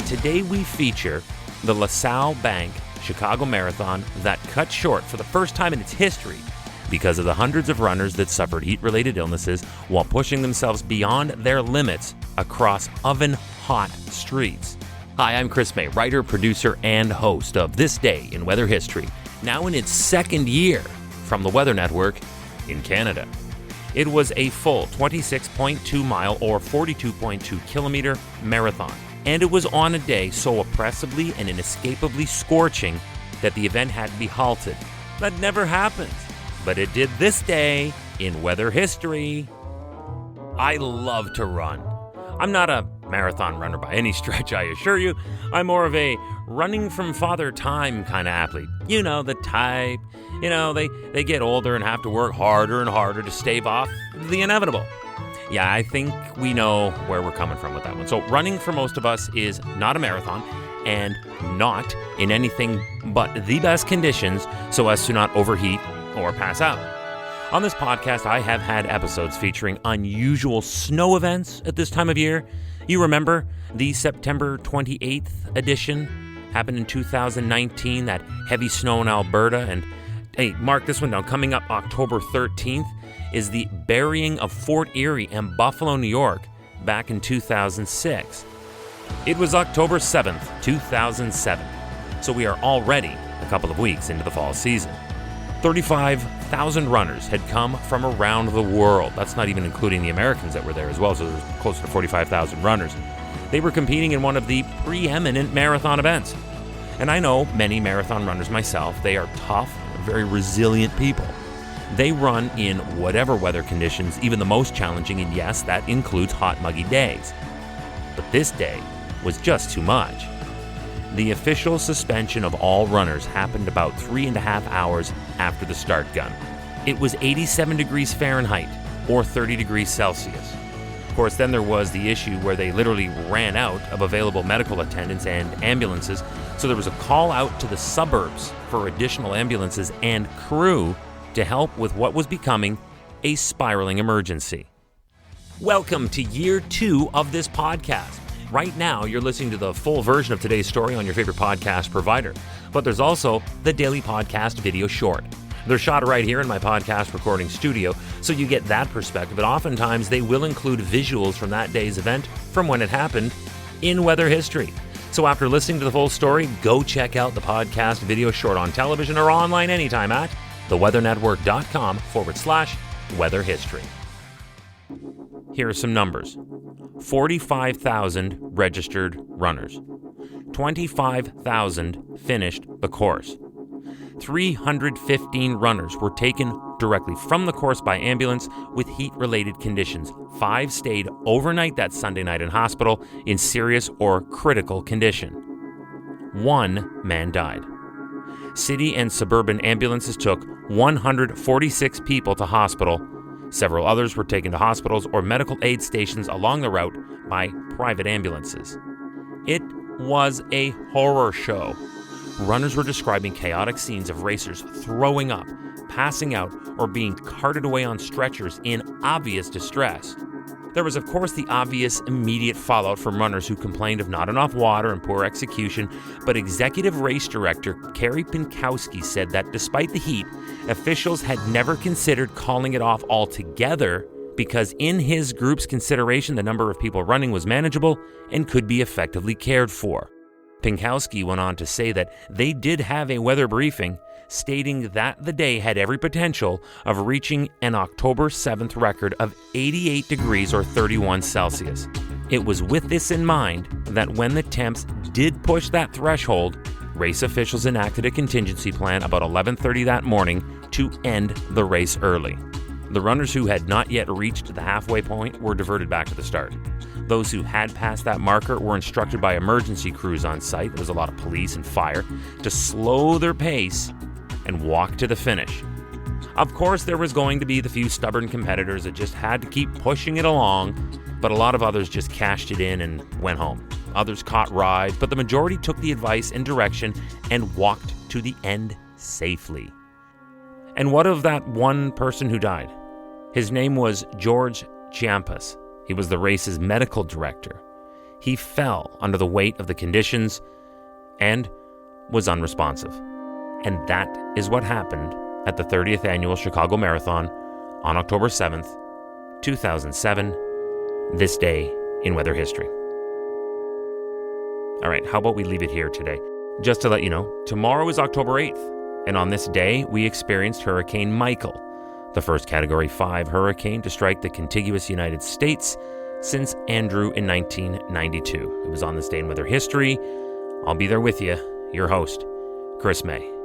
today we feature the LaSalle Bank Chicago Marathon that cut short for the first time in its history because of the hundreds of runners that suffered heat-related illnesses while pushing themselves beyond their limits across oven-hot streets. Hi, I'm Chris May, writer, producer, and host of This Day in Weather History, now in its second year from the Weather Network in Canada. It was a full 26.2 mile or 42.2 kilometer marathon, and it was on a day so oppressively and inescapably scorching that the event had to be halted. That never happens. But it did this day in weather history. I love to run. I'm not a marathon runner by any stretch, I assure you. I'm more of a running from father time kind of athlete. You know, the type. You know, they get older and have to work harder and harder to stave off the inevitable. Yeah, I think we know where we're coming from with that one. So running for most of us is not a marathon and not in anything but the best conditions so as to not overheat or pass out. On this podcast, I have had episodes featuring unusual snow events at this time of year. You remember the September 28th edition happened in 2019, that heavy snow in Alberta. And hey, mark this one down. Coming up October 13th is the burying of Fort Erie and Buffalo, New York back in 2006. It was October 7th, 2007. So we are already a couple of weeks into the fall season. 35,000 runners had come from around the world. That's not even including the Americans that were there as well, so there's close to 45,000 runners. They were competing in one of the preeminent marathon events. And I know many marathon runners myself. They are tough, very resilient people. They run in whatever weather conditions, even the most challenging, and yes, that includes hot, muggy days. But this day was just too much. The official suspension of all runners happened about 3.5 hours after the start gun. It was 87 degrees Fahrenheit or 30 degrees Celsius. Of course, then there was the issue where they literally ran out of available medical attendants and ambulances, so there was a call out to the suburbs for additional ambulances and crew to help with what was becoming a spiraling emergency. Welcome to year 2 of this podcast. Right now, you're listening to the full version of today's story on your favorite podcast provider. But there's also the daily podcast video short. They're shot right here in my podcast recording studio, so you get that perspective. But oftentimes, they will include visuals from that day's event from when it happened in weather history. So after listening to the full story, go check out the podcast video short on television or online anytime at theweathernetwork.com/weather history. Here are some numbers. 45,000 registered runners. 25,000 finished the course. 315 runners were taken directly from the course by ambulance with heat-related conditions. 5 stayed overnight that Sunday night in hospital in serious or critical condition. 1 man died. City and suburban ambulances took 146 people to hospital. Several others were taken to hospitals or medical aid stations along the route by private ambulances. It was a horror show. Runners were describing chaotic scenes of racers throwing up, passing out, or being carted away on stretchers in obvious distress. There was, of course, the obvious immediate fallout from runners who complained of not enough water and poor execution, but executive race director Kerry Pinkowski said that despite the heat, officials had never considered calling it off altogether because in his group's consideration, the number of people running was manageable and could be effectively cared for. Pinkowski went on to say that they did have a weather briefing, stating that the day had every potential of reaching an October 7th record of 88 degrees or 31 Celsius. It was with this in mind that when the temps did push that threshold, race officials enacted a contingency plan about 11:30 that morning to end the race early. The runners who had not yet reached the halfway point were diverted back to the start. Those who had passed that marker were instructed by emergency crews on site, there was a lot of police and fire, to slow their pace and walk to the finish. Of course, there was going to be the few stubborn competitors that just had to keep pushing it along, but a lot of others just cashed it in and went home. Others caught rides, but the majority took the advice and direction and walked to the end safely. And what of that one person who died? His name was George Chiampas. He was the race's medical director. he fell under the weight of the conditions and was unresponsive. And that is what happened at the 30th Annual Chicago Marathon on October 7th, 2007, this day in weather history. All right, how about we leave it here today? Just to let you know, tomorrow is October 8th, and on this day, we experienced Hurricane Michael, the first Category 5 hurricane to strike the contiguous United States since Andrew in 1992. It was on this day in weather history. I'll be there with you, your host, Chris May.